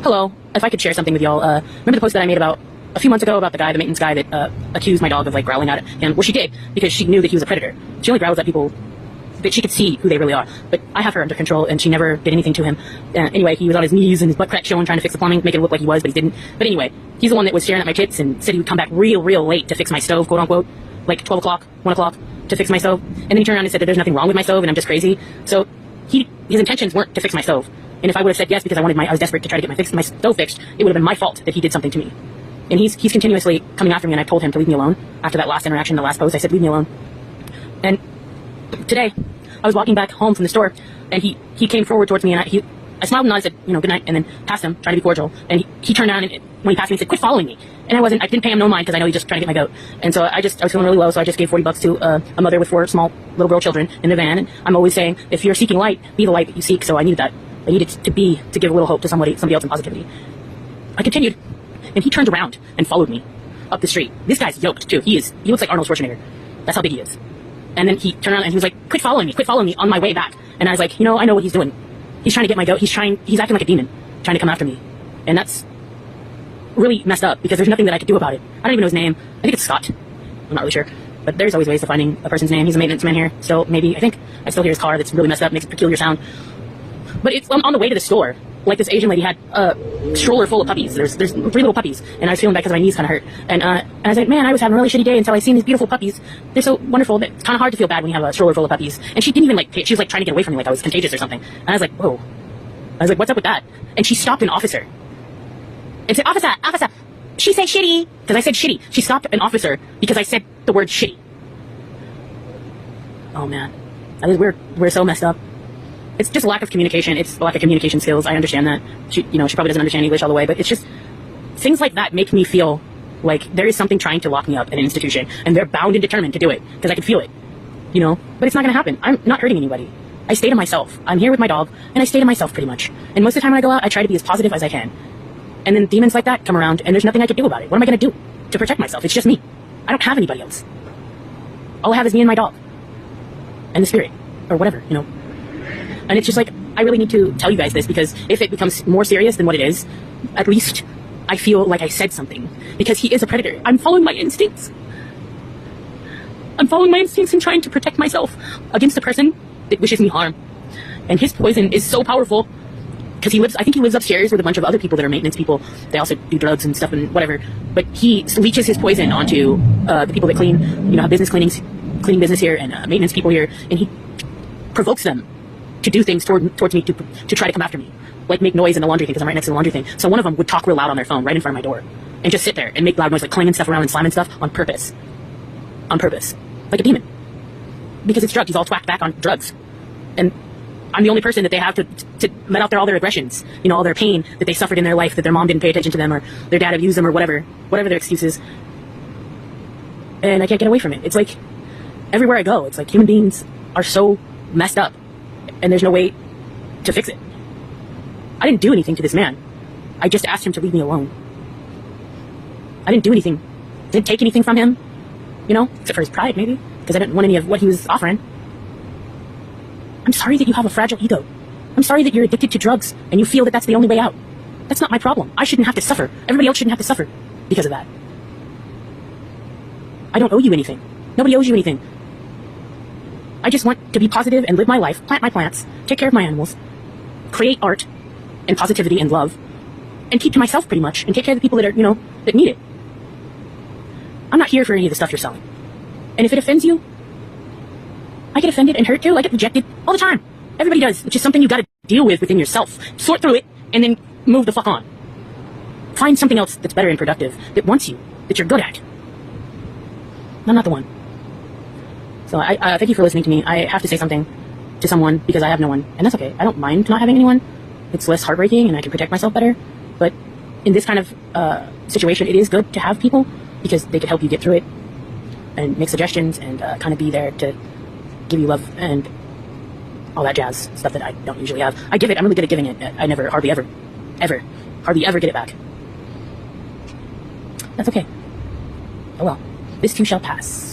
Hello. If I could share something with y'all, remember the post that I made about a few months ago about the maintenance guy that accused my dog of like growling at him? Well, she did because she knew that he was a predator. She only growls at people that she could see who they really are. But I have her under control, and she never did anything to him. Anyway, he was on his knees and his butt crack showing, trying to fix the plumbing, make it look like he was, but he didn't. But anyway, he's the one that was staring at my tits and said he would come back real late to fix my stove, quote unquote, like 12 o'clock, 1 o'clock to fix my stove. And then he turned around and said that there's nothing wrong with my stove and I'm just crazy. So his intentions weren't to fix my stove. And if I would have said yes because I was desperate to try to get my stove fixed, it would have been my fault that he did something to me. And he's continuously coming after me, and I told him to leave me alone after that last interaction, the last post. I said, leave me alone. And today, I was walking back home from the store, and he came forward towards me, and I smiled and I said, good night, and then passed him, trying to be cordial. And he turned around, and when he passed me, he said, quit following me. And I didn't pay him no mind because I know he's just trying to get my goat. And so I was feeling really low, so I just gave $40 to a mother with 4 small little girl children in the van. And I'm always saying, if you're seeking light, be the light that you seek. So I needed that. I needed to give a little hope to somebody else in positivity. I continued, and he turned around and followed me up the street. This guy's yoked too. He looks like Arnold Schwarzenegger. That's how big he is. And then he turned around and he was like, quit following me on my way back. And I was like, I know what he's doing. He's trying to get my goat. He's acting like a demon, trying to come after me. And that's really messed up because there's nothing that I could do about it. I don't even know his name. I think it's Scott. I'm not really sure. But there's always ways to finding a person's name. He's a maintenance man here. Still, maybe, I think I still hear his car that's really messed up, makes a peculiar sound. But it's on the way to the store. Like this Asian lady had a stroller full of puppies. There's 3 little puppies, and I was feeling bad because my knees kind of hurt. And I was like, man, I was having a really shitty day until I seen these beautiful puppies. They're so wonderful that it's kind of hard to feel bad when you have a stroller full of puppies. And she didn't even she was like trying to get away from me, like I was contagious or something. And I was like, whoa. I was like, what's up with that? And she stopped an officer and said, officer, she said shitty. Because I said shitty. She stopped an officer because I said the word shitty. Oh man, we're so messed up. It's just a lack of communication. It's a lack of communication skills. I understand that. She probably doesn't understand English all the way, but it's just things like that make me feel like there is something trying to lock me up in an institution, and they're bound and determined to do it because I can feel it, but it's not going to happen. I'm not hurting anybody. I stay to myself. I'm here with my dog, and I stay to myself pretty much. And most of the time when I go out, I try to be as positive as I can. And then demons like that come around, and there's nothing I can do about it. What am I going to do to protect myself? It's just me. I don't have anybody else. All I have is me and my dog and the spirit or whatever, And it's just like, I really need to tell you guys this because if it becomes more serious than what it is, at least I feel like I said something because he is a predator. I'm following my instincts. I'm following my instincts and trying to protect myself against a person that wishes me harm. And his poison is so powerful because I think he lives upstairs with a bunch of other people that are maintenance people. They also do drugs and stuff and whatever. But he leeches his poison onto the people that clean, have cleaning business here and maintenance people here. And he provokes them to do things towards me to try to come after me, like make noise in the laundry thing because I'm right next to the laundry thing. So one of them would talk real loud on their phone right in front of my door and just sit there and make loud noise, like clanging stuff around and slamming stuff on purpose, like a demon, because it's drugged. He's all twacked back on drugs, and I'm the only person that they have to let out all their aggressions, all their pain that they suffered in their life, that their mom didn't pay attention to them or their dad abused them or whatever their excuses. And I can't get away from it. It's like everywhere I go, it's like human beings are so messed up. And there's no way to fix it. I didn't do anything to this man. I just asked him to leave me alone. I didn't do anything. Didn't take anything from him. Except for his pride, maybe. Because I didn't want any of what he was offering. I'm sorry that you have a fragile ego. I'm sorry that you're addicted to drugs and you feel that that's the only way out. That's not my problem. I shouldn't have to suffer. Everybody else shouldn't have to suffer because of that. I don't owe you anything. Nobody owes you anything. I just want to be positive and live my life, plant my plants, take care of my animals, create art and positivity and love, and keep to myself pretty much, and take care of the people that are, that need it. I'm not here for any of the stuff you're selling. And if it offends you, I get offended and hurt too. I get rejected all the time. Everybody does, which is something you got to deal with within yourself. Sort through it, and then move the fuck on. Find something else that's better and productive, that wants you, that you're good at. I'm not the one. So I thank you for listening to me. I have to say something to someone because I have no one, and that's okay. I don't mind not having anyone. It's less heartbreaking, and I can protect myself better. But in this kind of situation, it is good to have people because they can help you get through it and make suggestions and kind of be there to give you love and all that jazz stuff that I don't usually have. I give it. I'm really good at giving it. I never, hardly ever get it back. That's okay. Oh well. This too shall pass.